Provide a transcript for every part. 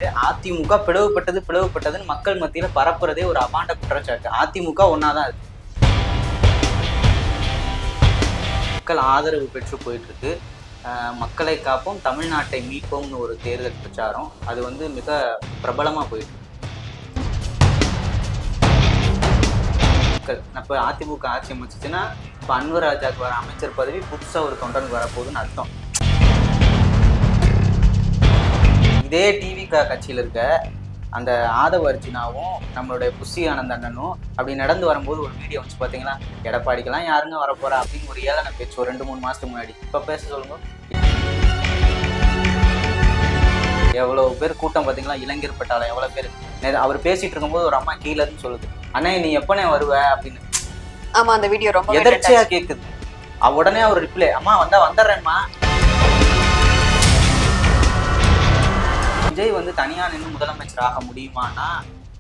அதிமுக பிளவுபட்டதுன்னு மக்கள் மத்தியில பரப்புறதே ஒரு அபாண்ட குற்றச்சாட்டு. அதிமுக ஒன்னாதான் இருக்கு. மக்கள் ஆதரவு பெற்று போயிட்டு இருக்கு. மக்களை காப்போம் தமிழ்நாட்டை மீட்போம்னு ஒரு தேர்தல் பிரச்சாரம். அது வந்து மிக பிரபலமா போயிட்டு இருக்கு. இப்ப அதிமுக ஆட்சி அமைச்சுச்சுன்னா இப்ப அன்வர் ராஜாக்கு வர அமைச்சர் பதவி புதுசா ஒரு தொண்டனுக்கு வரப்போகுதுன்னு அர்த்தம். இதே டிவிக கட்சியில இருக்க அந்த ஆதவ அர்ஜுனாவும் நம்மளுடைய புஷி ஆனந்த் அண்ணனும் அப்படி நடந்து வரும்போது ஒரு வீடியோ வச்சு பாத்தீங்களா, எடப்பாடிக்கெல்லாம் யாருங்க வரப்போறா அப்படின்னு ஒரு ஏளன பேச்சு ஒரு 2-3 மாசத்துக்கு முன்னாடி. இப்ப பேச சொல்லுங்க, எவ்வளவு பேர் கூட்டம் பாத்தீங்களா, இளைஞர் பட்டாளம் எவ்வளவு பேர். அவர் பேசிட்டு இருக்கும்போது ஒரு அம்மா கீழ இருந்து சொல்லுது, அண்ணா நீ எப்பனே வருவ அப்படின்னு. ஆமா, அந்த வீடியோ ரொம்ப எதர்ச்சியா கேக்குது. உடனே அவர் ரிப்ளை, அம்மா வந்தா வந்துடுறேன்மா. விஜய் வந்து தனியா நின்று முதலமைச்சர் ஆக முடியுமானா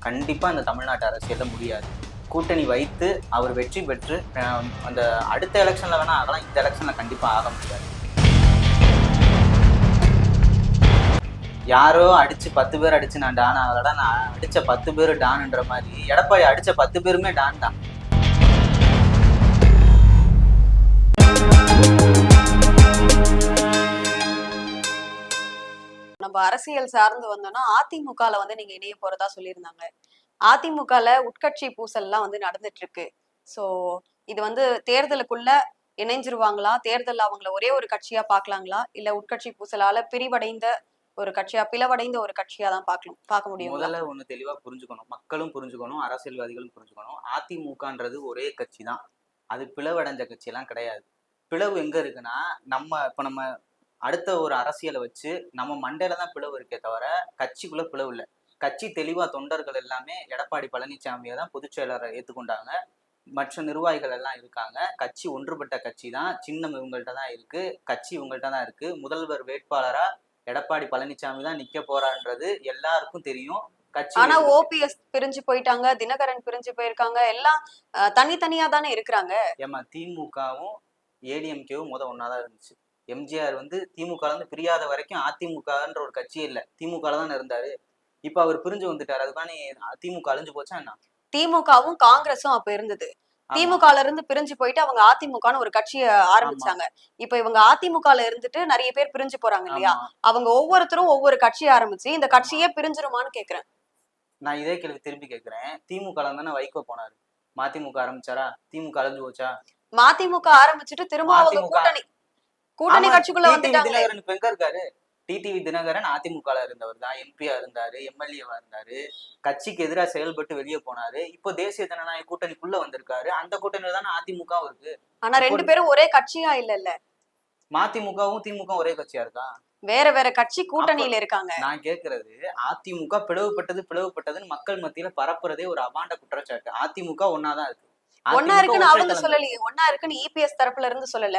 கண்டிப்பா இந்த தமிழ்நாட்டு அரசியல்ல முடியாது. கூட்டணி வைத்து அவர் வெற்றி பெற்று அந்த அடுத்த எலெக்ஷன்ல வேணா ஆகலாம், இந்த எலெக்ஷன்ல கண்டிப்பா ஆக முடியாது. யாரோ அடிச்சு 10 பேர் அடிச்சு நான் டான் ஆகலடா, நான் அடிச்ச 10 பேரு டான்ன்ற மாதிரி எடப்பாடி அடிச்ச 10 பேருமே டான் தான். நம்ம அரசியல் சார்ந்து வந்தோம்னா அதிமுகல வந்து நீங்க இணைய போறதா சொல்லியிருந்தாங்க. அதிமுகல உட்கட்சி பூசல்லாம் வந்து நடந்துட்டு இருக்கு. சோ இது வந்து தேர்தலுக்குள்ள இணைஞ்சிருவாங்களா, தேர்தல் அவங்கள ஒரே ஒரு கட்சியா பாக்கலாங்களா, இல்ல உட்கட்சி பூசலால பிரிவடைந்த ஒரு கட்சியா, பிளவடைந்த ஒரு கட்சியா தான் பார்க்க முடியும்? முதல்ல ஒண்ணு தெளிவா புரிஞ்சுக்கணும், மக்களும் புரிஞ்சுக்கணும், அரசியல்வாதிகளும் புரிஞ்சுக்கணும். அதிமுகன்றது ஒரே கட்சி தான், அது பிளவடைஞ்ச கட்சி எல்லாம் கிடையாது. பிளவு எங்க இருக்குன்னா, நம்ம அடுத்த ஒரு அரசியலை வச்சு நம்ம மண்டையில தான் பிளவு இருக்கே தவிர கட்சிக்குள்ள பிளவு இல்லை. கட்சி தெளிவா தொண்டர்கள் எல்லாமே எடப்பாடி பழனிசாமியை தான் பொதுச் செயலாளரை ஏற்றுக்கொண்டாங்க. மற்ற நிர்வாகிகள் எல்லாம் இருக்காங்க. கட்சி ஒன்றுபட்ட கட்சி தான், சின்னம் இவங்கள்ட்ட தான் இருக்கு, கட்சி இவங்கள்ட்ட தான் இருக்கு. முதல்வர் வேட்பாளரா எடப்பாடி பழனிசாமி தான் நிக்க போறான்றது எல்லாருக்கும் தெரியும். ஆனா ஓபிஎஸ் பிரிஞ்சு போயிட்டாங்க, தினகரன் பிரிஞ்சு போயிருக்காங்க, எல்லாம் தனித்தனியா தானே இருக்கிறாங்க. ஏமா திமுகவும் ஏடிஎம்கேவும் ஒன்னாதான் இருந்துச்சு. எம்ஜிஆர் வந்து திமுக இருந்து பிரியாத வரைக்கும் அதிமுகன்ற ஒரு கட்சியே இல்ல, திமுக தான் இருந்தாரு. இப்ப அவர் பிரிஞ்சு வந்துட்டாரு, அதுக்கான திமுக அழிஞ்சு போச்சா என்ன? திமுகவும் காங்கிரஸும் அப்ப இருந்தது. திமுகல இருந்து பிரிஞ்சு போயிட்டு அவங்க அதிமுகன்னு ஒரு கட்சியை ஆரம்பிச்சாங்க. இப்ப இவங்க அதிமுகல இருந்துட்டு நிறைய பேர் பிரிஞ்சு போறாங்க இல்லையா, அவங்க ஒவ்வொருத்தரும் ஒவ்வொரு கட்சி ஆரம்பிச்சு இந்த கட்சியே பிரிஞ்சிருமான்னு கேக்குறேன். நான் இதே கேள்வி திரும்பி கேக்குறேன். திமுக தானே வைகோ போனாரு, மதிமுக ஆரம்பிச்சாரா? திமுக அழிஞ்சு போச்சா? மதிமுக ஆரம்பிச்சுட்டு திரும்ப அவங்க கூட்டணி கட்சிக்குள்ள வந்துட்டாங்க. இப்ப எங்க இருக்காரு? டிடிவி தினகரன் அதிமுகல இருந்தவர் தான், எம்பியா இருந்தாரு, எம்எல்ஏவா இருந்தாரு, கட்சிக்கு எதிராக செயல்பட்டு வெளியே போனாரு. இப்போ தேசிய ஜனநாயக கூட்டணிக்குள்ள வந்திருக்காரு. அந்த கூட்டணியில தானே அதிமுகவும் இருக்கு. ஆனா 2 பேரும் ஒரே கட்சியா இல்ல. மதிமுகவும் திமுக ஒரே கட்சியா இருக்கா? வேற வேற கட்சி கூட்டணியில இருக்காங்க. நான் கேக்குறது, அதிமுக பிளவுபட்டதுன்னு மக்கள் மத்தியில பரப்புறதே ஒரு அபாண்ட குற்றச்சாட்டு. அதிமுக ஒன்னாதான் இருக்கு. ஒன்னா இருக்குன்னு அவங்க சொல்லலையே. ஒன்னா இருக்குன்னு இபிஎஸ் தரப்புல இருந்து சொல்லல,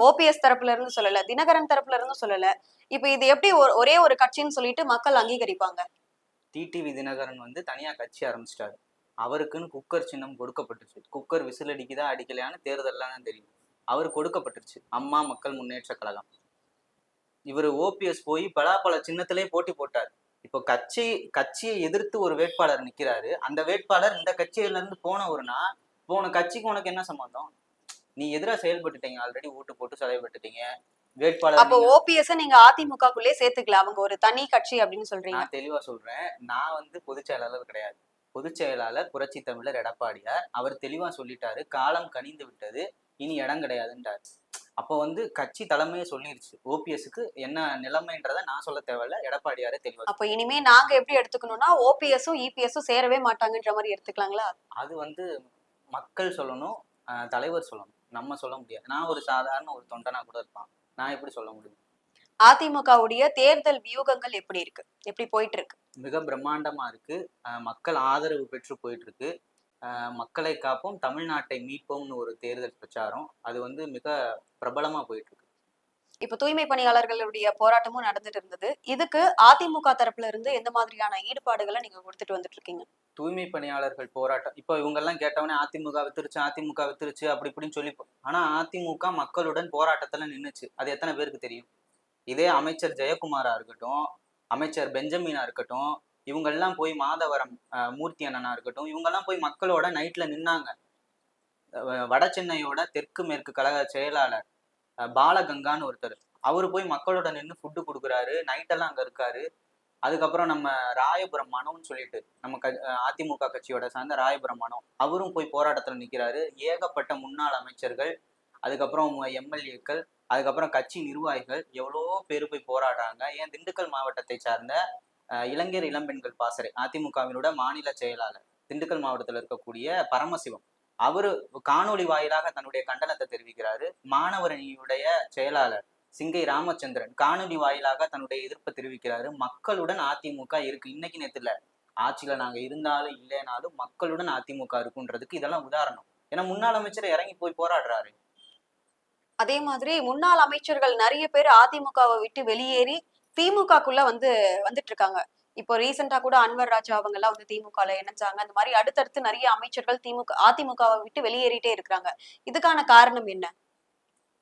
ஓபிஎஸ் தரப்புல இருந்து சொல்லல, தினகரன் தரப்புல இருந்து சொல்லல. இப்ப இது எப்படி ஒரே ஒரு கட்சின்னு சொல்லிட்டு மக்கள் அங்கீகரிப்பாங்க? டிடிவி தினகரன் வந்து தனியா கட்சி ஆரம்பிச்சிட்டாரு. அவருக்குன்னு குக்கர் சின்னம் கொடுக்கப்பட்டுச்சு. குக்கர் விசில் அடிக்குதா அடிக்கலையான்னு தேர்தல்லாம் தான் தெரியும். அவரு கொடுக்கப்பட்டுருச்சு, அம்மா மக்கள் முன்னேற்ற கழகம். இவர் ஓபிஎஸ் போய் பலாப்பழ சின்னத்திலே போட்டி போட்டார். இப்போ கட்சியை எதிர்த்து ஒரு வேட்பாளர் நிக்கிறாரு. அந்த வேட்பாளர் இந்த கட்சியில இருந்து போன கட்சிக்கு உனக்கு என்ன சம்பந்தம்? நீ எதிராக செயல்பட்டுட்டீங்க, ஆல்ரெடி ஓட்டு போட்டு செயல்பட்டுட்டீங்க. வேட்பாளர் அப்ப ஓபிஎஸ் நீங்க அதிமுகக்குள்ளே சேர்த்துக்கல, அவங்க ஒரு தனி கட்சி அப்படின்னு சொல்றீங்க? நான் தெளிவா சொல்றேன், நான் வந்து பொதுச் செயலாளர் கிடையாது. பொதுச் செயலாளர் புரட்சி தமிழர் எடப்பாடியார். அவர் தெளிவா சொல்லிட்டாரு, காலம் கனிந்து விட்டது, இனி இடம் கிடையாதுன்றாரு. அப்போ வந்து கட்சி தலைமையே சொல்லிருச்சு ஓபிஎஸ்க்கு என்ன நிலைமைன்றத நான் சொல்ல தேவையில்ல, எடப்பாடியாரே தெளிவா. அப்ப இனிமே நாங்க எப்படி எடுத்துக்கணும்னா ஓபிஎஸும் இபிஎஸும் சேரவே மாட்டாங்கன்ற மாதிரி எடுத்துக்கலாங்களா? அது வந்து மக்கள் சொல்லணும், தலைவர் சொல்லணும், நம்ம சொல்ல முடியாது. நான் ஒரு சாதாரண ஒரு தொண்டனா கூட இருப்பான், நான் எப்படி சொல்ல முடியும்? அதிமுகவுடைய தேர்தல் வியூகங்கள் எப்படி இருக்கு, எப்படி போயிட்டு இருக்கு? மிக பிரம்மாண்டமா இருக்கு. மக்கள் ஆதரவு பெற்று போயிட்டு இருக்கு. மக்களை காப்போம் தமிழ்நாட்டை மீட்போம்னு ஒரு தேர்தல் பிரச்சாரம். அது வந்து மிக பிரபலமா போயிட்டு இருக்கு. இப்ப தூய்மை பணியாளர்களுடைய போராட்டமும் நடந்துட்டு இருந்தது. இதுக்கு அதிமுக தரப்புல இருந்து எந்த மாதிரியான ஈடுபாடுகளை நீங்க கொடுத்துட்டு வந்துட்டு இருக்கீங்க? தூய்மை பணியாளர்கள் போராட்டம் இப்போ இவங்க எல்லாம் கேட்டவனே அதிமுக வித்துருச்சு அப்படி இப்படின்னு சொல்லி, ஆனா அதிமுக மக்களுடன் போராட்டத்துல நின்னுச்சு. அது எத்தனை பேருக்கு தெரியும்? இதே அமைச்சர் ஜெயக்குமாரா இருக்கட்டும், அமைச்சர் பெஞ்சமினா இருக்கட்டும், இவங்கெல்லாம் போய் மாதவரம் மூர்த்தி அண்ணனா இருக்கட்டும், இவங்கெல்லாம் போய் மக்களோட நைட்ல நின்னாங்க. வட சென்னையோட தெற்கு மேற்கு கழக செயலாளர் பாலகங்கான்னு ஒருத்தர், அவரு போய் மக்களோட நின்று ஃபுட்டு கொடுக்குறாரு, நைட்டெல்லாம் அங்க இருக்காரு. அதுக்கப்புறம் நம்ம ராயபுரம் மனோன்னு சொல்லிட்டு நம்ம அதிமுக கட்சியோட சார்ந்த ராயபுரம் மனோ, அவரும் போய் போராட்டத்துல நிக்கிறாரு. ஏகப்பட்ட முன்னாள் அமைச்சர்கள், அதுக்கப்புறம் எம்எல்ஏக்கள், அதுக்கப்புறம் கட்சி நிர்வாகிகள் எவ்வளோ பேர் போய் போராடுறாங்க. ஏன் திண்டுக்கல் மாவட்டத்தை சார்ந்த இளைஞர் இளம்பெண்கள் பாசறை அதிமுகவினோட மாநில செயலாளர், திண்டுக்கல் மாவட்டத்தில் இருக்கக்கூடிய பரமசிவம், அவரு காணொலி வாயிலாக தன்னுடைய கண்டனத்தை தெரிவிக்கிறாரு. மாணவரணியுடைய செயலாளர் சிங்கை ராமச்சந்திரன் காணொலி வாயிலாக தன்னுடைய எதிர்ப்பை தெரிவிக்கிறாரு. மக்களுடன் அதிமுக இருக்கு, இன்னைக்கு நேத்து இல்ல, ஆட்சியில நாங்க இருந்தாலும் இல்லைனாலும் மக்களுடன் அதிமுக இருக்குன்றதுக்கு இதெல்லாம் உதாரணம். ஏன்னா முன்னாள் அமைச்சர் இறங்கி போய் போராடுறாரு. அதே மாதிரி முன்னாள் அமைச்சர்கள் நிறைய பேர் அதிமுகவை விட்டு வெளியேறி திமுகக்குள்ள வந்துட்டு இருக்காங்க. இப்போ ரீசெண்டா கூட அன்வர் ராஜா அவங்க எல்லாம் வந்து திமுகல இணைஞ்சாங்க. அந்த மாதிரி அடுத்தடுத்து நிறைய அமைச்சர்கள் அதிமுகவை விட்டு வெளியேறிட்டே இருக்கிறாங்க. இதுக்கான காரணம் என்ன?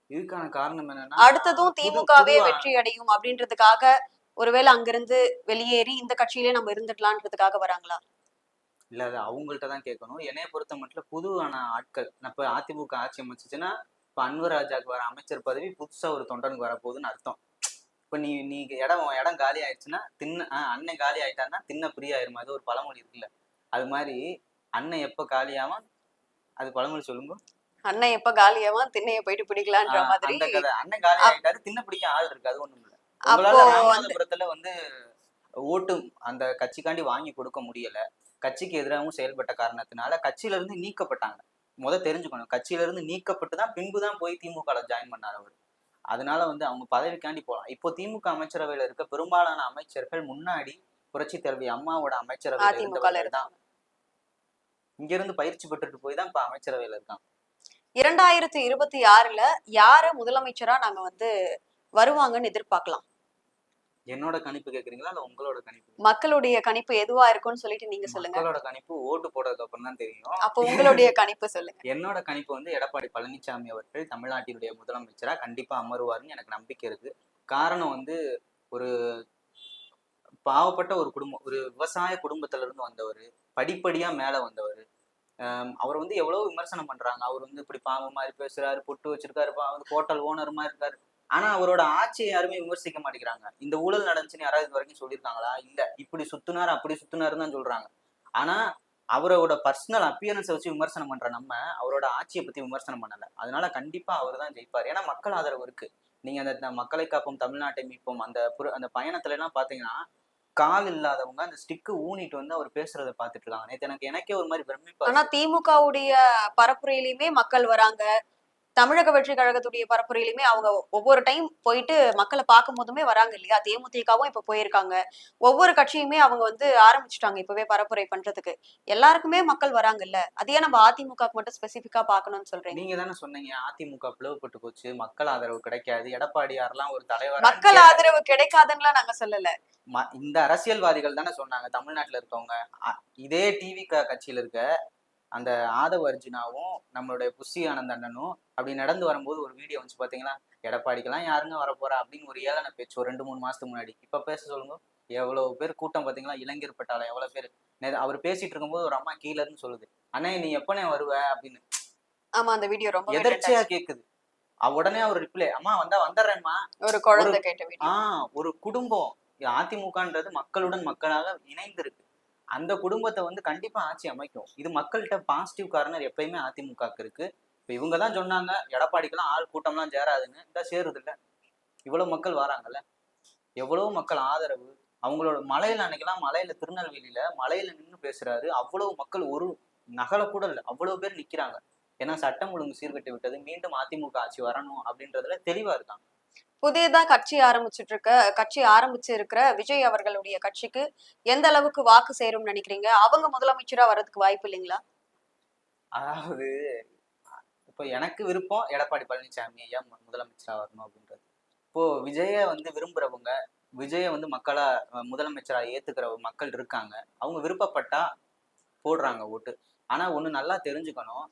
இதுக்கான காரணம் என்னன்னா, அடுத்ததும் திமுகவே வெற்றி அடையும் அப்படின்றதுக்காக ஒருவேளை அங்கிருந்து வெளியேறி இந்த கட்சியிலே நம்ம இருந்துடலான்றதுக்காக வராங்களா? இல்ல அது அவங்கள்ட்ட தான் கேட்கணும். என்னைய பொறுத்த மட்டும் புதுவான ஆட்கள், இப்ப அதிமுக ஆட்சி அமைச்சுச்சுன்னா இப்ப அன்வர் ராஜாக்கு வர அமைச்சர் பதவி புதுசா ஒரு தொண்டனுக்கு வரப்போகுதுன்னு அர்த்தம். இப்ப நீ இடம் காலி ஆயிடுச்சுன்னா அண்ணன் காலி ஆயிட்டான்னா தின்ன பிரியாயிருமா, அது ஒரு பழமொழி இருக்குல்ல, அது மாதிரி அண்ணன் எப்ப காலியாவான், அது பழமொழி சொல்லுங்க. அண்ணன் எப்ப காலியாவான் திண்ணைய போயிட்டு பிடிக்கலான்ற மாதிரி. அந்த கதை. அண்ணன் காலி ஆயிட்டாரு, தின்ன பிடிக்க ஆள் இருக்கு, அது ஒண்ணும் இல்ல. உங்களால ராமநாதபுரத்துல ஓட்டு அந்த கட்சிக்காண்டி வாங்கி கொடுக்க முடியல, கட்சிக்கு எதிராகவும் செயல்பட்ட காரணத்தினால கட்சியில இருந்து நீக்கப்பட்டாங்க. தெரிஞ்சுக்கணும், கட்சியில இருந்து நீக்கப்பட்டு தான் பின்புதான் போய் திமுக ஜாயின் பண்ணார் அவர். அதனால அவங்க பதவிக்காண்டி போகலாம். இப்போ திமுக அமைச்சரவையில இருக்க பெரும்பாலான அமைச்சர்கள் முன்னாடி புரட்சி தலைவி அம்மாவோட அமைச்சரவையில இருந்தவர்கள் தான். இங்க இருந்து பயிற்சி பெற்றுட்டு போய் தான் இப்ப அமைச்சரவையில இருக்காங்க. 2026ல யார முதலமைச்சரா நாங்க வருவாங்கன்னு எதிர்பார்க்கலாம்? என்னோட கணிப்பு கேக்குறீங்களா இல்ல உங்களோட கணிப்பு? மக்களுடைய கணிப்பு எதுவா இருக்கும்னு சொல்லிட்டு நீங்க சொல்லுங்க. மக்களோட கணிப்பு ஓட்டு போடுறதுக்கு அப்புறம் தான் தெரியும். அப்போ உங்களுடைய கணிப்பு சொல்லுங்க. என்னோட கணிப்பு எடப்பாடி பழனிசாமி அவர்கள் தமிழ்நாட்டினுடைய முதலமைச்சரா கண்டிப்பா அமருவாருன்னு எனக்கு நம்பிக்கை இருக்கு. காரணம் ஒரு பாவப்பட்ட ஒரு குடும்பம், ஒரு விவசாய குடும்பத்துல இருந்து வந்தவர், படிப்படியா மேல வந்தவர். அவர் எவ்வளவு விமர்சனம் பண்றாங்க, அவர் இப்படி பாவம் மாதிரி பேசுறாரு, பொட்டு வச்சிருக்காரு, ஹோட்டல் ஓனர் மாதிரி இருக்காரு. ஆனா அவரோட ஆட்சியை யாருமே விமர்சிக்க மாட்டேங்கிறாங்க. இந்த ஊழல் நடந்துச்சுன்னு யாராவது இது வரைக்கும் சொல்லியிருக்காங்களா? இல்ல. இப்படி சுத்துனாரு அப்படி சுத்துனாருன்னு தான் சொல்றாங்க. ஆனா அவரோட பர்சனல் அப்பியரன்ஸை வச்சு விமர்சனம் பண்ற நம்ம அவரோட ஆட்சியை பத்தி விமர்சனம் பண்ணல. அதனால கண்டிப்பா அவர் தான் ஜெயிப்பார். ஏன்னா மக்கள் ஆதரவு இருக்கு. நீங்க அந்த மக்களை காப்போம் தமிழ்நாட்டை மீட்போம் அந்த பயணத்துல எல்லாம் பாத்தீங்கன்னா கால் இல்லாதவங்க அந்த ஸ்டிக்கு ஊனிட்டு அவர் பேசுறத பாத்துட்டு இருக்காங்க. நேத்து எனக்கே ஒரு மாதிரி பிரமிப்பா. ஆனா திமுகவுடைய பரப்புரையிலுமே மக்கள் வராங்க, தமிழக வெற்றி கழகத்துடைய பரப்புரையிலுமே அவங்க ஒவ்வொரு டைம் போயிட்டு மக்களை பார்க்கும் போதுமே வராங்க இல்லையா? தேமுதிகவும் இப்ப போயிருக்காங்க. ஒவ்வொரு கட்சியுமே அவங்க ஆரம்பிச்சுட்டாங்க இப்பவே பரப்புரை பண்றதுக்கு. எல்லாருக்குமே மக்கள் வராங்கல்ல, அதையே நம்ம அதிமுக மட்டும் ஸ்பெசிபிக்கா பாக்கணும்னு சொல்றேன். நீங்க தானே சொன்னீங்க அதிமுக பிளவுபட்டு போச்சு, மக்கள் ஆதரவு கிடைக்காது, எடப்பாடியார்லாம் ஒரு தலைவர். மக்கள் ஆதரவு கிடைக்காதுன்னு நாங்க சொல்லல. இந்த அரசியல்வாதிகள் தானே சொன்னாங்க. தமிழ்நாட்டுல இருக்கவங்க இதே டிவி கட்சியில இருக்க அந்த ஆதவ அர்ஜுனாவும் நம்மளுடைய புஷி ஆனந்த் அண்ணனும் அப்படி நடந்து வரும்போது ஒரு வீடியோ வந்து பாத்தீங்களா, எடப்பாடிக்கெல்லாம் யாருங்க வரப்போறா அப்படின்னு ஒரு ஏளன பேச்சு ஒரு 2-3 மாசத்துக்கு முன்னாடி. இப்ப பேச சொல்லுங்க, எவ்வளவு பேர் கூட்டம் பாத்தீங்களா, இளைஞர் பட்டாளம் எவ்வளவு பேர். அவர் பேசிட்டு இருக்கும்போது ஒரு அம்மா கீழ இருந்து சொல்லுது, அண்ணே நீ எப்பனே வருவ அப்படின்னு. ஆமா, அந்த வீடியோ ரொம்ப எதர்ச்சியா கேக்குது. உடனே அவர் ரிப்ளை, அம்மா வந்தா வந்துடுறேன்மா. ஒரு குழந்தை கேட்ட வீடியோ. ஒரு குடும்பம் அதிமுகன்றது மக்களுடன் மக்களாக இணைந்திருக்கு. அந்த குடும்பத்தை கண்டிப்பா ஆட்சி அமைக்கும். இது மக்கள்கிட்ட பாசிட்டிவ் கார்னர் எப்பயுமே அதிமுக இருக்கு. இப்ப இவங்கதான் சொன்னாங்க எடப்பாடிக்கெல்லாம் ஆள் கூட்டம்லாம் சேராதுன்னு, இந்த சேருது இல்ல, இவ்வளவு மக்கள் வராங்கல்ல, எவ்வளவு மக்கள் ஆதரவு. அவங்களோட மலையில அன்னைக்கெல்லாம் மலையில திருநெல்வேலியில மலையில நின்று பேசுறாரு, அவ்வளவு மக்கள் ஒரு நகலை கூட இல்லை, அவ்வளவு பேர் நிக்கிறாங்க. ஏன்னா சட்டம் ஒழுங்கு சீர்கட்டு விட்டது, மீண்டும் அதிமுக ஆட்சி வரணும் அப்படின்றதுல தெளிவா இருக்காங்க. புதியதா கட்சி ஆரம்பிச்சிருக்கிற விஜய் அவர்களுடைய கட்சிக்கு எந்த அளவுக்கு வாக்கு சேரும் நினைக்கிறீங்க? அவங்க முதலமைச்சரா வர்றதுக்கு வாய்ப்பு இல்லைங்களா? அதாவது இப்போ எனக்கு விருப்பம் எடப்பாடி பழனிசாமி ஐயா முதலமைச்சரா வரணும் அப்படின்றது. இப்போ விஜய விரும்புறவங்க, விஜய மக்களா முதலமைச்சரா ஏத்துக்கிற மக்கள் இருக்காங்க. அவங்க விருப்பப்பட்டா போடுறாங்க ஓட்டு. ஆனா ஒண்ணு நல்லா தெரிஞ்சுக்கணும்,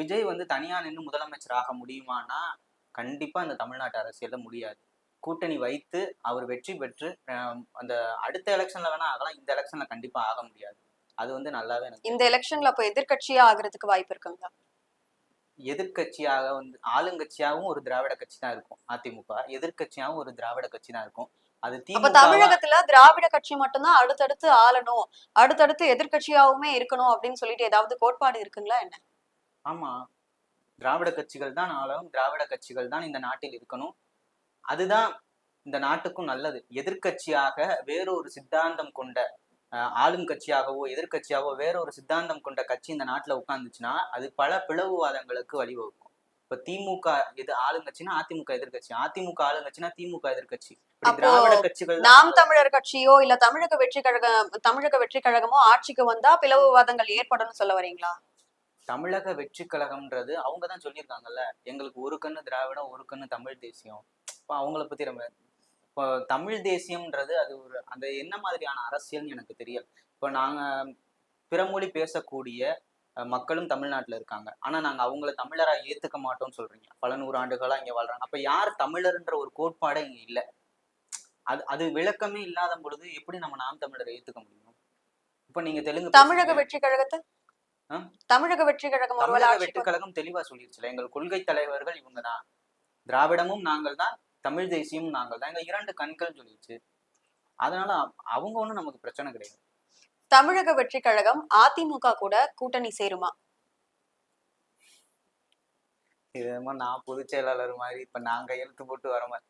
விஜய் தனியா நின்று முதலமைச்சர் ஆக முடியுமானா கண்டிப்பா இந்த தமிழ்நாட்டு அரசியல்ல முடியாது. கூட்டணி வைத்து அவர் வெற்றி பெற்று அந்த அடுத்த எலெக்ஷன்ல வேணா ஆகலாம், இந்த எலெக்ஷன்ல கண்டிப்பா ஆக முடியாது. அது வந்து நல்லாவே எனக்கு இந்த எலெக்ஷன்ல அப்ப எதிர்க்கட்சியா ஆகுறதுக்கு வாய்ப்பு இருக்குங்களா? எதிர்க்கட்சியாக வந்து ஆளுங்கட்சியாகவும் ஒரு திராவிட கட்சி தான் இருக்கும் அதிமுக, எதிர்க்கட்சியாகவும் ஒரு திராவிட கட்சி தான் இருக்கும். அது அப்ப திமுகவா? தமிழகத்துல திராவிட கட்சி மட்டும்தான் அடுத்தடுத்து ஆளணும், அடுத்தடுத்து எதிர்க்கட்சியாவுமே இருக்கணும் அப்படின்னு சொல்லிட்டு ஏதாவது கோட்பாடு இருக்குங்களா என்ன? ஆமா, திராவிட கட்சிகள் தான் ஆளும், திராவிட கட்சிகள் தான் இந்த நாட்டில் இருக்கணும். அதுதான் இந்த நாட்டுக்கும் நல்லது. எதிர்க்கட்சியாக வேறொரு சித்தாந்தம் கொண்ட ஆளும் கட்சியாகவோ எதிர்க்கட்சியாகவோ வேறொரு சித்தாந்தம் கொண்ட கட்சி இந்த நாட்டுல உட்கார்ந்துச்சுன்னா அது பல பிளவுவாதங்களுக்கு வழிவகுக்கும். இப்ப திமுக எது ஆளுங்கட்சினா அதிமுக எதிர்க்கட்சி, அதிமுக ஆளுங்கட்சினா திமுக எதிர்க்கட்சி, இப்படி அப்போ திராவிட கட்சிகள் தான் நாம் தமிழர் கட்சியோ இல்ல தமிழக வெற்றி கழகமோ ஆட்சிக்கு வந்தா பிளவுவாதங்கள் ஏற்படும்னு சொல்ல வரீங்களா? தமிழக வெற்றி கழகம்ன்றது அவங்க தான் சொல்லியிருக்காங்கல்ல, எங்களுக்கு ஒரு கண்ணு திராவிடம் ஒரு கண்ணு தமிழ் தேசியம். இப்போ அவங்கள பத்தி நம்ம இப்போ தமிழ் தேசியம்ன்றது அது ஒரு அந்த என்ன மாதிரியான அரசியல்னு எனக்கு தெரியல. இப்போ நாங்க பிற மொழி பேசக்கூடிய மக்களும் தமிழ்நாட்டுல இருக்காங்க. ஆனா நாங்க அவங்கள தமிழரா ஏத்துக்க மாட்டோம்னு சொல்றீங்க. பல 100 ஆண்டுகளா இங்க வாழ்றாங்க. அப்ப யார் தமிழர்ன்ற ஒரு கோட்பாடே இங்க இல்ல. அது அது விளக்கமே இல்லாத பொழுது எப்படி நம்ம நாம் தமிழரை ஏத்துக்க முடியும்? இப்ப நீங்க தெலுங்கு தமிழக பேசுறீங்க. வெற்றி கழகத்தை ஆ? தமிழக வெற்றி கழகம் ஒருவேளை தமிழக ஆட்சிக்கு வெற்றி கழகம் தெளிவா சொல்லிருச்சுல, எங்கள் கொள்கை தலைவர்கள் இவங்க தான், திராவிடமும் நாங்கள் தான், தமிழ் தேசியமும் நாங்கள் தான், எங்க 2 கண்கள் சொல்லிடுச்சு. அதனால அவங்க ஒண்ணும் நமக்கு பிரச்சனை கிடையாது. தமிழக வெற்றி கழகம் அதிமுக கூட கூட்டணி சேருமா? இது என்னமோ நான் பொதுச் செயலாளர் மாதிரி இப்ப நான் கையெழுத்து போட்டு வர மாதிரி.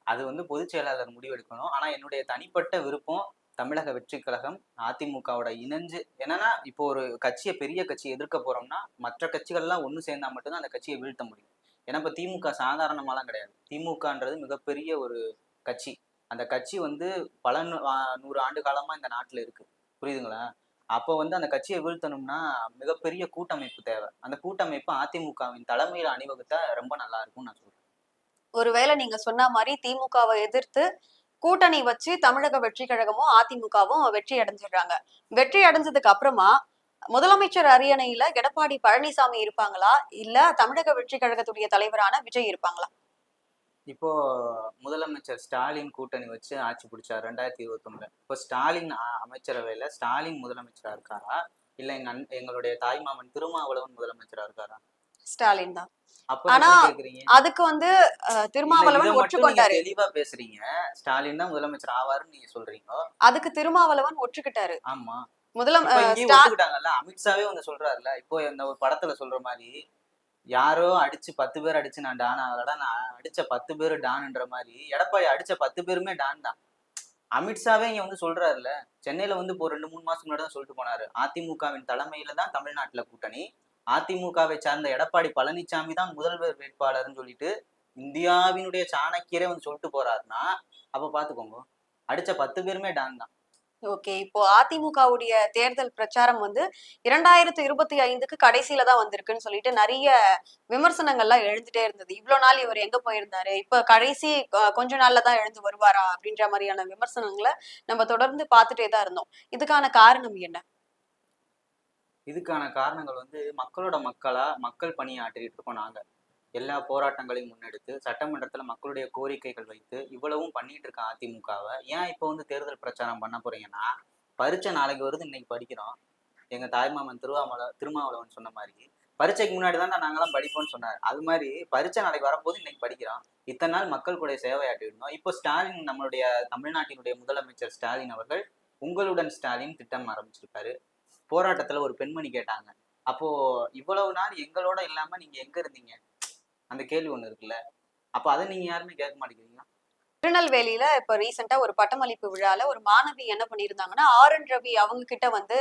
அது வந்து பொதுச் செயலாளர் முடிவெடுக்கணும். ஆனா என்னுடைய தனிப்பட்ட விருப்பம் தமிழக வெற்றி கழகம் அதிமுகவோட இணைஞ்சு, என்னன்னா இப்போ ஒரு கட்சியை பெரிய கட்சியை எதிர்க்க போறோம்னா மற்ற கட்சிகள்லாம் ஒண்ணு சேர்ந்தா மட்டும்தான் அந்த கட்சியை வீழ்த்த முடியும். ஏன்னா இப்ப திமுக சாதாரணமாலாம் கிடையாது. திமுகன்றது மிகப்பெரிய ஒரு கட்சி. அந்த கட்சி வந்து பல 100 ஆண்டு காலமா இந்த நாட்டுல இருக்கு. புரியுதுங்களா? அப்போ வந்து அந்த கட்சியை வீழ்த்தணும்னா மிகப்பெரிய கூட்டமைப்பு தேவை. அந்த கூட்டமைப்பு அதிமுகவின் தலைமையில அணிவகுத்தா ரொம்ப நல்லா இருக்கும்னு நான் சொல்றேன். ஒருவேளை நீங்க சொன்ன மாதிரி திமுகவை எதிர்த்து கூட்டணி வச்சு தமிழக வெற்றி கழகமும் அதிமுகவும் வெற்றி அடைஞ்சிடுறாங்க. வெற்றி அடைஞ்சதுக்கு அப்புறமா முதலமைச்சர் அரியணையில எடப்பாடி பழனிசாமி இருப்பாங்களா இல்ல தமிழக வெற்றி கழகத்துடைய தலைவரான விஜய் இருப்பாங்களா? இப்போ முதலமைச்சர் ஸ்டாலின் கூட்டணி வச்சு ஆட்சி பிடிச்சார் 2021. இப்போ ஸ்டாலின் அமைச்சரவையில ஸ்டாலின் முதலமைச்சரா இருக்காரா, இல்ல எங்களுடைய தாய்மாமன் திருமாவளவன் முதலமைச்சரா இருக்காரா? ஸ்டாலின் தான். அப்புறம் ஆனா எப்படி கேக்குறீங்க? அதுக்கு வந்து இல்ல, இதை திருமாவளவன் மட்டும் நீங்க ஒற்றுக்கொண்டாரு. தெளிவா பேசுறீங்க. ஸ்டாலின் தான் முதலமைச்சர் ஆவாருன்னு நீங்க சொல்றீங்க. அதுக்கு திருமாவளவன் ஒற்றுக்கிட்டாரு. ஆமா, முதலம் இப்ப இங்கேயும் ஸ்டா ஒத்துக்கிட்டாங்கல்ல. அமித்ஷாவே வந்து சொல்றாருல்ல, இப்போ இந்த ஒரு படத்துல சொல்ற மாதிரி, யாரோ அடிச்சு 10 பேர் அடிச்சு நான் டான் ஆகலடா, நான் அடிச்ச 10 பேரு டான்ன்ற மாதிரி எடப்பாடி அடிச்ச 10 பேருமே டான் தான். அமித்ஷாவே இங்க வந்து சொல்றாருல்ல, சென்னையில வந்து இப்போ 2, 3 மாசம் முன்னாடி தான் சொல்லிட்டு போனாரு. அதிமுகவின் தலைமையில தான் தமிழ்நாட்டுல கூட்டணி, அதிமுகவை சார்ந்த எடப்பாடி பழனிசாமி தான் முதல்வர் வேட்பாளர்னு சொல்லிட்டு இந்தியாவினுடைய சாணக்கியரே வந்து சொல்லிட்டு போறாருன்னா, அப்ப பாத்துக்கோங்க, அடிச்ச 10 பேருமே டான் தான். ஓகே. இப்போ அதிமுகவுடைய தேர்தல் பிரச்சாரம் வந்து 2025க்கு கடைசியில தான் வந்திருக்குன்னு சொல்லிட்டு நிறைய விமர்சனங்கள்லாம் எழுந்துட்டே இருந்தது. இவ்வளவு நாள் இவர் எங்க போயிருந்தாரு? இப்ப கடைசி கொஞ்ச நாள்ல தான் எழுந்து வருவாரா? அப்படின்ற மாதிரியான விமர்சனங்களை நம்ம தொடர்ந்து பார்த்துட்டே தான் இருந்தோம். இதுக்கான காரணம் என்ன? இதுக்கான காரணங்கள் வந்து மக்களோட மக்களா மக்கள் பணியாற்றிட்டு இருக்கோம் நாங்க. எல்லா போராட்டங்களையும் முன்னெடுத்து சட்டமன்றத்துல மக்களுடைய கோரிக்கைகள் வைத்து இவ்வளவும் பண்ணிட்டு இருக்க அதிமுகவை ஏன் இப்போ வந்து தேர்தல் பிரச்சாரம் பண்ண போறீங்கன்னா, பரீட்சை நாளைக்கு வருது, இன்னைக்கு படிக்கிறோம். எங்க தாய்மாமன் திருமாவளவன் சொன்ன மாதிரி, பரீட்சைக்கு முன்னாடி தான் நாங்கெல்லாம் படிப்போம்னு சொன்னார். அது மாதிரி பரீட்சை நாளைக்கு வரும்போது இன்னைக்கு படிக்கிறோம். இத்தனை நாள் மக்கள் கூட சேவையாற்றி இருந்தோம். இப்போ ஸ்டாலின், நம்மளுடைய தமிழ்நாட்டினுடைய முதலமைச்சர் ஸ்டாலின் அவர்கள் உங்களுடன் ஸ்டாலின் திட்டம் ஆரம்பிச்சிருக்காரு. போராட்டத்துல ஒரு பெண்மணி கேட்டாங்க, அப்போ இவ்வளவு நாள் எங்களோட இல்லாம நீங்க எங்க இருந்தீங்க? அந்த கேள்வி ஒண்ணு இருக்குல்ல. அப்ப அதை நீங்க யாருமே கேட்க மாட்டேங்கிறீங்க. திருநெல்வேலியில இப்ப ரீசெண்டா ஒரு பட்டமளிப்பு விழால ஒரு மாணவி என்ன பண்ணியிருந்தாங்கன்னா, ஆர்.என். ரவி அவங்க கிட்ட வந்து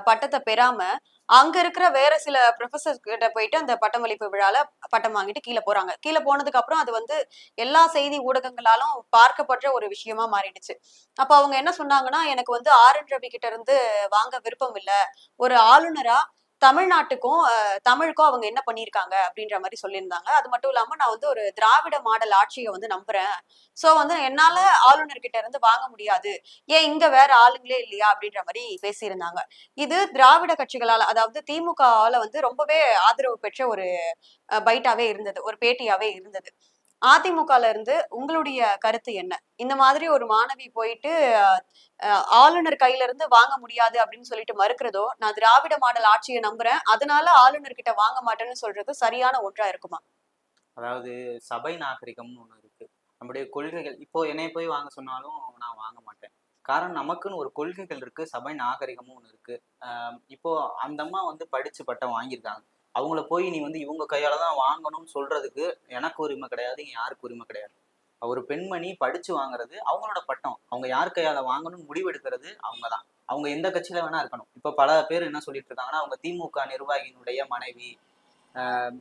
பட்டத்தை பெறாம அங்க இருக்கிற வேற சில ப்ரொஃபசர் கிட்ட போயிட்டு அந்த பட்டமளிப்பு விழால பட்டம் வாங்கிட்டு கீழே போறாங்க. கீழே போனதுக்கு அப்புறம் அது வந்து எல்லா செய்தி ஊடகங்களாலும் பார்க்கப்படுற ஒரு விஷயமா மாறிடுச்சு. அப்ப அவங்க என்ன சொன்னாங்கன்னா, எனக்கு வந்து ஆர்.என். ரவி கிட்ட இருந்து வாங்க விருப்பம் இல்ல. ஒரு ஆளுநரா தமிழ்நாட்டுக்கும் தமிழுக்கும் அவங்க என்ன பண்ணியிருக்காங்க அப்படின்ற மாதிரி சொல்லியிருந்தாங்க. அது மட்டும் இல்லாம நான் வந்து ஒரு திராவிட மாடல் ஆட்சியை வந்து நம்புறேன். சோ வந்து என்னால ஆளுநர் கிட்ட இருந்து வாங்க முடியாது. ஏன் இங்க வேற ஆளுங்களே இல்லையா அப்படின்ற மாதிரி பேசியிருந்தாங்க. இது திராவிட கட்சிகளால, அதாவது திமுகவால வந்து ரொம்பவே ஆதரவு பெற்ற ஒரு பைட்டாவே இருந்தது, ஒரு பேட்டியாவே இருந்தது. அதிமுகல இருந்து உங்களுடைய கருத்து என்ன? இந்த மாதிரி ஒரு மாணவி போயிட்டு ஆளுநர் கையில இருந்து வாங்க முடியாது அப்படின்னு சொல்லிட்டு மறுக்கிறதோ, நான் திராவிட மாடல் ஆட்சியை நம்புறேன், அதனால ஆளுநர் கிட்ட வாங்க மாட்டேன்னு சொல்றது சரியான ஒன்றா இருக்குமா? அதாவது சபை நாகரிகம்னு ஒண்ணு இருக்கு. நம்முடைய கொள்கைகள் இப்போ என்னைய போய் வாங்க சொன்னாலும் நான் வாங்க மாட்டேன். காரணம் நமக்குன்னு ஒரு கொள்கைகள் இருக்கு, சபை நாகரிகமும் ஒண்ணு இருக்கு. இப்போ அந்த அம்மா வந்து படிச்சு பட்டம் வாங்கியிருக்காங்க. அவங்கள போய் நீ வந்து இவங்க கையால தான் வாங்கணும்னு சொல்றதுக்கு எனக்கு உரிமை கிடையாது, இங்க யாருக்கு உரிமை கிடையாது. ஒரு பெண்மணி படிச்சு வாங்குறது அவங்களோட பட்டம். அவங்க யார் கையால வாங்கணும்னு முடிவெடுக்கிறது அவங்க தான். அவங்க எந்த கட்சியில வேணா இருக்கணும். இப்ப பல பேர் என்ன சொல்லிட்டு இருக்காங்கன்னா, அவங்க திமுக நிர்வாகியினுடைய மனைவி,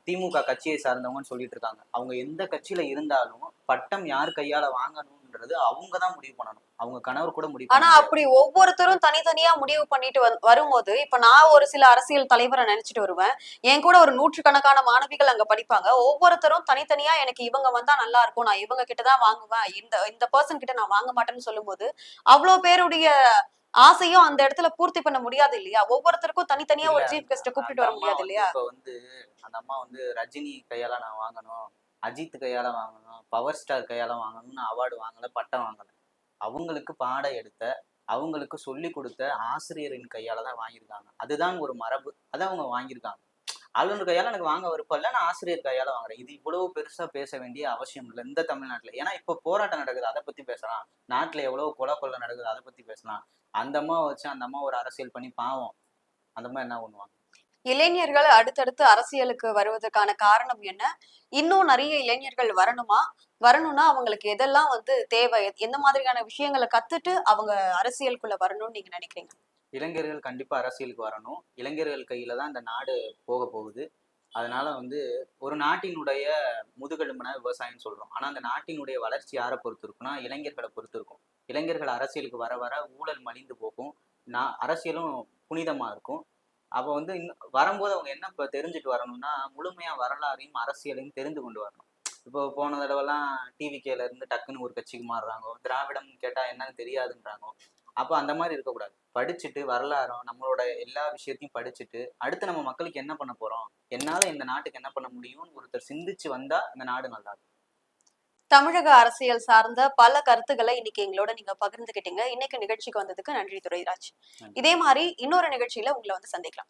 திமுக கட்சியை சார்ந்தவங்கன்னு சொல்லிட்டு இருக்காங்க. அவங்க எந்த கட்சியில இருந்தாலும் பட்டம் யார் கையால வாங்கணும்ன்றது அவங்க தான் முடிவு பண்ணணும். அவங்க கணவர் கூட முடிவு ஆனா பண்ண முடியாது. அப்படி ஒவ்வொருத்தரும் தனித்தனியா முடிவு பண்ணிட்டு வரும்போது, இப்ப நான் ஒரு சில அரசியல் தலைவரை நினைச்சிட்டு வருவேன். என் கூட ஒரு நூற்றுக்கணக்கான மாணவிகள் அங்க படிப்பாங்க. ஒவ்வொருத்தரும் தனித்தனியா எனக்கு இவங்க வந்தா நல்லா இருக்கும், நான் இவங்க கிட்ட தான் வாங்குவேன், இந்த இந்த பர்சன் கிட்ட நான் வாங்க மாட்டேன்னு சொல்லும்போது, அவ்வளவு பேருடைய ஆசையும் அந்த இடத்துல பூர்த்தி பண்ண முடியாது இல்லையா? ஒவ்வொருத்தருக்கும் தனித்தனியா இல்ல ஒரு சீஃப் கெஸ்ட அந்த கூப்பிட்டு வர அம்மா முடியாது வந்து இல்லையா? இப்ப வந்து அந்த அம்மா வந்து ரஜினி கையால நான் வாங்கணும், அஜித் கையால வாங்கணும், பவர் ஸ்டார் கையால வாங்கணும்னு அவார்டு வாங்கல, பட்டம் வாங்கல. அவங்களுக்கு பாடம் எடுத்த, அவங்களுக்கு சொல்லிக் கொடுத்த ஆசிரியரின் கையால தான் வாங்கியிருக்காங்க. அதுதான் ஒரு மரபு. அத அவங்க வாங்கியிருக்காங்க. ஆளுநர் கையால எனக்கு வாங்க விருப்பம் இல்ல. நான் ஆசிரியர் கையால வாங்குறேன். இது இவ்வளவு பெருசா பேச வேண்டிய அவசியம் இல்ல இந்த தமிழ்நாட்டுல. ஏன்னா இப்ப போராட்டம் நடக்குது, அத பத்தி பேசலாம். நாட்டுல எவ்வளவு கொலை கொள்ளை நடக்குது, அத பத்தி பேசலாம். அந்த அம்மாவை வச்சு அந்த அம்மா ஒரு அரசியல் பண்ணி பாவம். அந்த அம்மா என்ன பண்ணுவாங்க? இளைஞர்கள் அடுத்தடுத்து அரசியலுக்கு வருவதற்கான காரணம் என்ன? இன்னும் நிறைய இளைஞர்கள் வரணுமா? வரணும்னா அவங்களுக்கு எதெல்லாம் வந்து தேவை? எந்த மாதிரியான விஷயங்கள கத்துட்டு அவங்க அரசியலுக்குள்ள வரணும்னு நீங்க நினைக்கிறீங்க? இளைஞர்கள் கண்டிப்பா அரசியலுக்கு வரணும். இளைஞர்கள் கையில தான் இந்த நாடு போக போகுது. அதனால வந்து ஒரு நாட்டினுடைய முதுகெலும்புனா விவசாயம்னு சொல்றோம். ஆனா அந்த நாட்டினுடைய வளர்ச்சி யாரை பொறுத்து இருக்குன்னா, இளைஞர்களை பொறுத்து இருக்கும். இளைஞர்கள் அரசியலுக்கு வர வர ஊழல் மலிந்து போகும். அரசியலும் புனிதமா இருக்கும். அப்ப வந்து வரும்போது அவங்க என்ன இப்ப தெரிஞ்சுட்டு வரணும்னா, முழுமையா வரலாறையும், அரசியலையும் தெரிந்து கொண்டு வரணும். இப்போ போன தடவலாம் டிவிகேல இருந்து டக்குன்னு ஒரு கட்சிக்கு மாறுறாங்கோ. திராவிடம் கேட்டா என்னன்னு தெரியாதுன்றாங்கோ. அப்ப அந்த மாரி இருக்கக்கூடாது. படிச்சுட்டு வரலாறும், நம்மளோட எல்லா விஷயத்தையும் படிச்சுட்டு, அடுத்து நம்ம மக்களுக்கு என்ன பண்ண போறோம்? என்னால இந்த நாட்டுக்கு என்ன பண்ண முடியும்னு ஒருத்தர் சிந்திச்சு வந்தா இந்த நாடு நல்லா இருக்கும். தமிழக அரசியல் சார்ந்த பல கருத்துக்களை இன்னைக்கு எங்களோட நீங்க பகிர்ந்துகிட்டீங்க. இன்னைக்கு நிகழ்ச்சிக்கு வந்ததுக்கு நன்றி துரைராஜ். நன்றி. இதே மாதிரி இன்னொரு நிகழ்ச்சியில உங்களை வந்து சந்திக்கலாம்.